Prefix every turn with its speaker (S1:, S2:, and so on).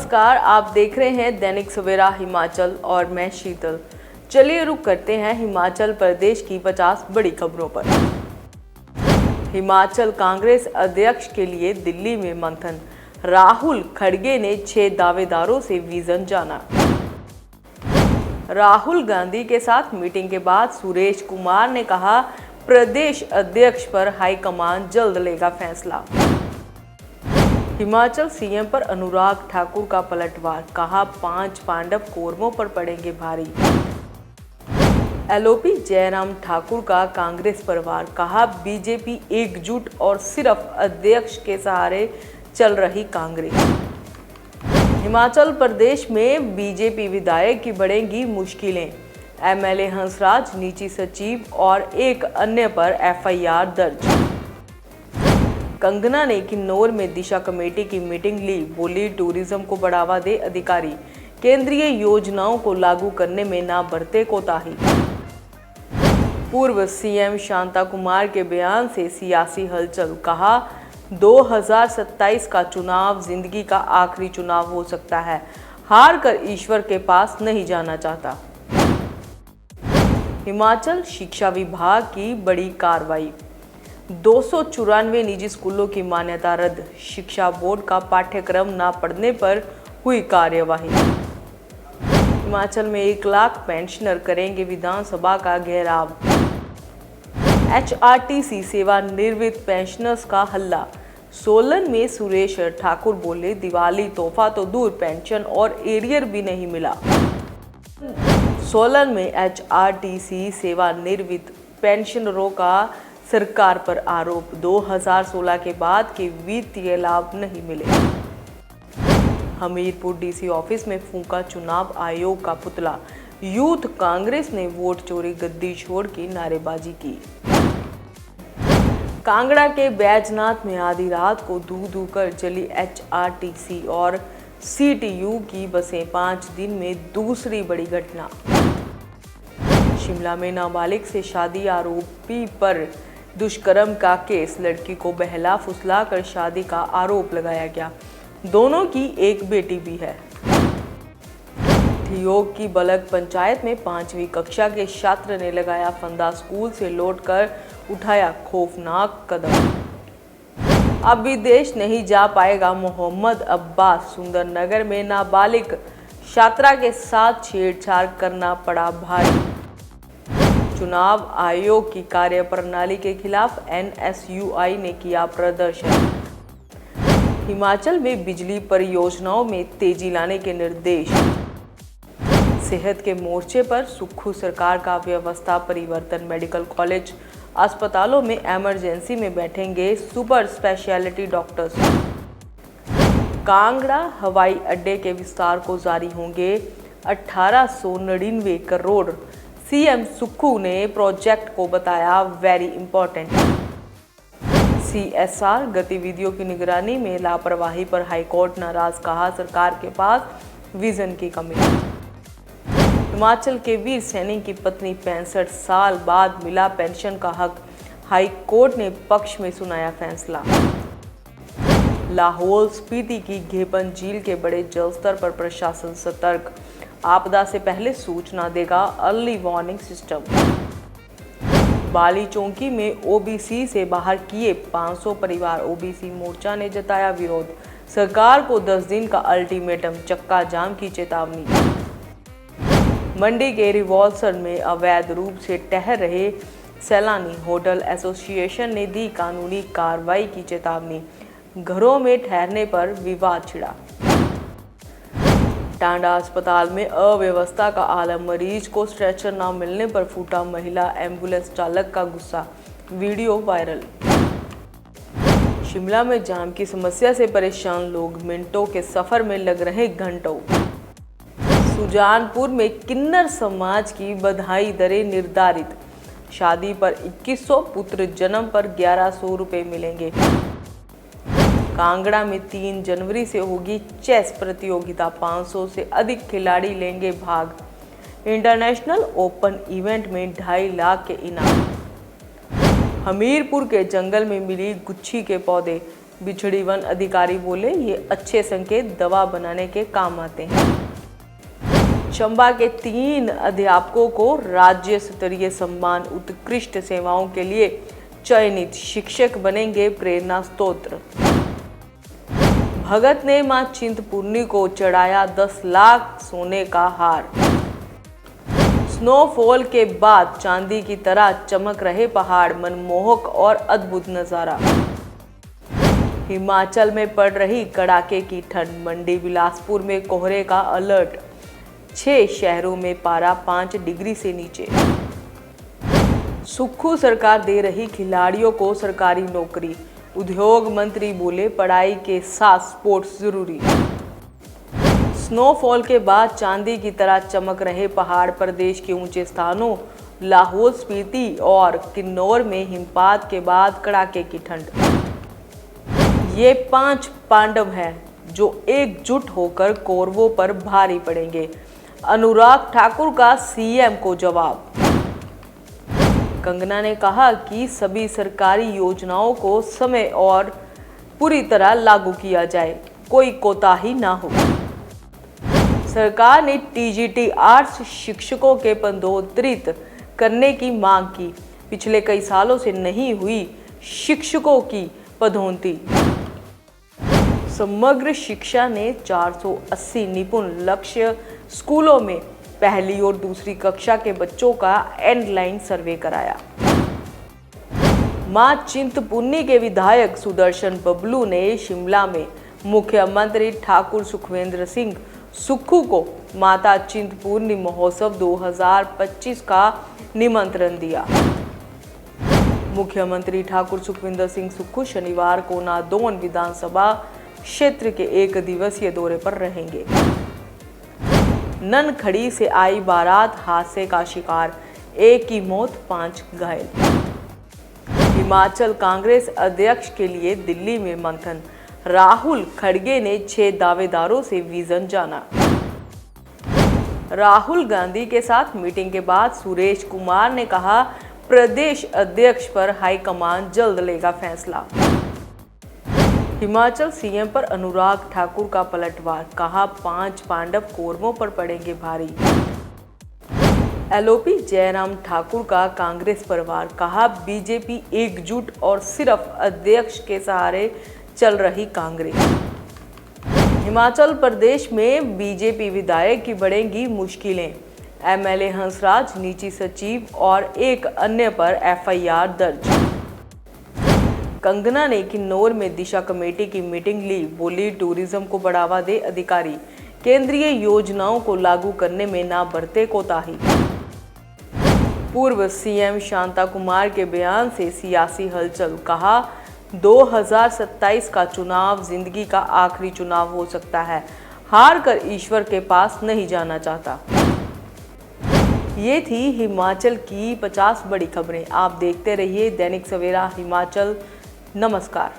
S1: नमस्कार, आप देख रहे हैं दैनिक सवेरा हिमाचल और मैं शीतल। चलिए रुक करते हैं हिमाचल प्रदेश की 50 बड़ी खबरों पर। हिमाचल कांग्रेस अध्यक्ष के लिए दिल्ली में मंथन, राहुल खड़गे ने 6 दावेदारों से विजन जाना। राहुल गांधी के साथ मीटिंग के बाद सुरेश कुमार ने कहा, प्रदेश अध्यक्ष पर हाईकमान जल्द लेगा फैसला। हिमाचल सीएम पर अनुराग ठाकुर का पलटवार, कहा 5 पांडव कौरवों पर पड़ेंगे भारी। एलओपी जयराम ठाकुर का कांग्रेस पर वार, कहा बीजेपी एकजुट और सिर्फ अध्यक्ष के सहारे चल रही कांग्रेस। हिमाचल प्रदेश में बीजेपी विधायक की बढ़ेंगी मुश्किलें, एमएलए हंसराज, निजी सचिव और एक अन्य पर एफआईआर दर्ज। कंगना ने किन्नौर में दिशा कमेटी की मीटिंग ली, बोली टूरिज्म को बढ़ावा दे अधिकारी, केंद्रीय योजनाओं को लागू करने में ना बरते कोताही। पूर्व सीएम शांता कुमार के बयान से सियासी हलचल, कहा 2027 का चुनाव जिंदगी का आखिरी चुनाव हो सकता है, हार कर ईश्वर के पास नहीं जाना चाहता। हिमाचल शिक्षा विभाग की बड़ी कार्रवाई, 294 निजी स्कूलों की मान्यता रद्द, शिक्षा बोर्ड का पाठ्यक्रम न पढ़ने पर हुई कार्यवाही। हिमाचल में 1 लाख पेंशनर करेंगे विधानसभा का घेराव। एचआरटीसी सेवानिवृत्त पेंशनर्स का हल्ला, सोलन में सुरेश ठाकुर बोले, दिवाली तोहफा तो दूर, पेंशन और एरियर भी नहीं मिला। सोलन में एचआरटीसी सेवानिवृत्त पेंशनरों का सरकार पर आरोप, 2016 के बाद के वित्तीय लाभ नहीं मिले। हमीरपुर डीसी ऑफिस में फूंका चुनाव आयोग का पुतला, यूथ कांग्रेस ने वोट चोरी गद्दी छोड़ की नारेबाजी की। कांगड़ा के बैजनाथ में आधी रात को धू कर जली एचआरटीसी और सीटीयू की बसें, 5 दिन में दूसरी बड़ी घटना। शिमला में नाबालिग से शादी आरोपी पर दुष्कर्म का केस, लड़की को बहला फुसला कर शादी का आरोप लगाया गया, दोनों की एक बेटी भी है। ठियोग की बलग पंचायत में 5वीं कक्षा के छात्र ने लगाया फंदा, स्कूल से लौटकर उठाया खौफनाक कदम। अब विदेश नहीं जा पाएगा मोहम्मद अब्बास, सुंदरनगर में नाबालिग छात्रा के साथ छेड़छाड़ करना पड़ा भारी। चुनाव आयोग की कार्यप्रणाली के खिलाफ एनएसयूआई ने किया प्रदर्शन। हिमाचल में बिजली परियोजनाओं में तेजी लाने के निर्देश। सेहत के मोर्चे पर सुक्खू सरकार का व्यवस्था परिवर्तन, मेडिकल कॉलेज अस्पतालों में इमरजेंसी में बैठेंगे सुपर स्पेशलिटी डॉक्टर्स। कांगड़ा हवाई अड्डे के विस्तार को जारी होंगे 1899 करोड़, सीएम सुक्खू ने प्रोजेक्ट को बताया वेरी इंपॉर्टेंट। सीएसआर गतिविधियों की निगरानी में लापरवाही पर हाईकोर्ट नाराज, कहा सरकार के पास विजन की कमी। हिमाचल के वीर सैनिक की पत्नी 65 साल बाद मिला पेंशन का हक, हाईकोर्ट ने पक्ष में सुनाया फैसला। लाहौल स्पीति की घेपन झील के बड़े जलस्तर पर प्रशासन सतर्क, आपदा से पहले सूचना देगा early warning system. Bali Chowki में ओबीसी से बाहर किए 500 परिवार, ओबीसी मोर्चा ने जताया विरोध, सरकार को 10 दिन का अल्टीमेटम, चक्का जाम की चेतावनी। मंडी के रिवॉल्सर में अवैध रूप से ठहर रहे सैलानी, होटल एसोसिएशन ने दी कानूनी कार्रवाई की चेतावनी, घरों में ठहरने पर विवाद छिड़ा। टांडा अस्पताल में अव्यवस्था का आलम, मरीज को स्ट्रेचर न मिलने पर फूटा महिला एम्बुलेंस चालक का गुस्सा, वीडियो वायरल। शिमला में जाम की समस्या से परेशान लोग, मिनटों के सफर में लग रहे घंटों। सुजानपुर में किन्नर समाज की बधाई दरें निर्धारित, शादी पर 2100, पुत्र जन्म पर 1100 रुपए मिलेंगे। कांगड़ा में 3 जनवरी से होगी चेस प्रतियोगिता, 500 से अधिक खिलाड़ी लेंगे भाग। इंटरनेशनल ओपन इवेंट में 2.5 लाख के इनाम। हमीरपुर के जंगल में मिली गुच्छी के पौधे, बिछड़ी वन अधिकारी बोले, ये अच्छे संकेत दवा बनाने के काम आते हैं। चंबा के 3 अध्यापकों को राज्य स्तरीय सम्मान, उत्कृष्ट सेवाओं के लिए चयनित शिक्षक बनेंगे प्रेरणा स्तोत्र। भगत ने मां चिंतपूर्णी को चढ़ाया 10 लाख सोने का हार। स्नोफॉल के बाद चांदी की तरह चमक रहे पहाड़, मनमोहक और अद्भुत नजारा। हिमाचल में पड़ रही कड़ाके की ठंड, मंडी बिलासपुर में कोहरे का अलर्ट, 6 शहरों में पारा 5 डिग्री से नीचे। सुक्खू सरकार दे रही खिलाड़ियों को सरकारी नौकरी, उद्योग मंत्री बोले पढ़ाई के साथ स्पोर्ट्स जरूरी। स्नोफॉल के बाद चांदी की तरह चमक रहे पहाड़, प्रदेश के ऊंचे स्थानों लाहौल स्पीति और किन्नौर में हिमपात के बाद कड़ाके की ठंड। ये 5 पांडव हैं जो एकजुट होकर कौरवों पर भारी पड़ेंगे, अनुराग ठाकुर का सीएम को जवाब। कंगना ने कहा कि सभी सरकारी योजनाओं को समय और पूरी तरह लागू किया जाए, कोई कोताही ना हो। सरकार ने टीजीटी आर्ट्स शिक्षकों के पदोन्नति करने की मांग की, पिछले कई सालों से नहीं हुई शिक्षकों की पदोन्नति। समग्र शिक्षा ने 480 निपुण लक्ष्य स्कूलों में पहली और दूसरी कक्षा के बच्चों का एंडलाइन सर्वे कराया। मां चिंतपूर्णी के विधायक सुदर्शन बबलू ने शिमला में मुख्यमंत्री ठाकुर सुखविंदर सिंह सुक्खू को माता चिंतपूर्णी महोत्सव 2025 का निमंत्रण दिया। मुख्यमंत्री ठाकुर सुखविंदर सिंह सुक्खू शनिवार को नादौन विधानसभा क्षेत्र के 1 दिवसीय दौरे पर रहेंगे। ननखड़ी से आई बारात हादसे का शिकार, 1 की मौत 5 घायल। हिमाचल कांग्रेस अध्यक्ष के लिए दिल्ली में मंथन, राहुल खड़गे ने 6 दावेदारों से विजन जाना। राहुल गांधी के साथ मीटिंग के बाद सुरेश कुमार ने कहा, प्रदेश अध्यक्ष पर हाईकमान जल्द लेगा फैसला। हिमाचल सीएम पर अनुराग ठाकुर का पलटवार, कहा 5 पांडव कौरवों पर पड़ेंगे भारी। एलओपी जयराम ठाकुर का कांग्रेस परिवार, कहा बीजेपी एकजुट और सिर्फ अध्यक्ष के सहारे चल रही कांग्रेस। हिमाचल प्रदेश में बीजेपी विधायक की बढ़ेंगी मुश्किलें, एमएलए हंसराज, निजी सचिव और एक अन्य पर एफआईआर दर्ज। कंगना ने किन्नौर में दिशा कमेटी की मीटिंग ली, बोली टूरिज्म को बढ़ावा दे अधिकारी, केंद्रीय योजनाओं को लागू करने में ना बरते कोताही। पूर्व सीएम शांता कुमार के बयान से सियासी हलचल, कहा 2027 का चुनाव जिंदगी का आखिरी चुनाव हो सकता है, हार कर ईश्वर के पास नहीं जाना चाहता। ये थी हिमाचल की 50 बड़ी खबरें। आप देखते रहिए दैनिक सवेरा हिमाचल। नमस्कार।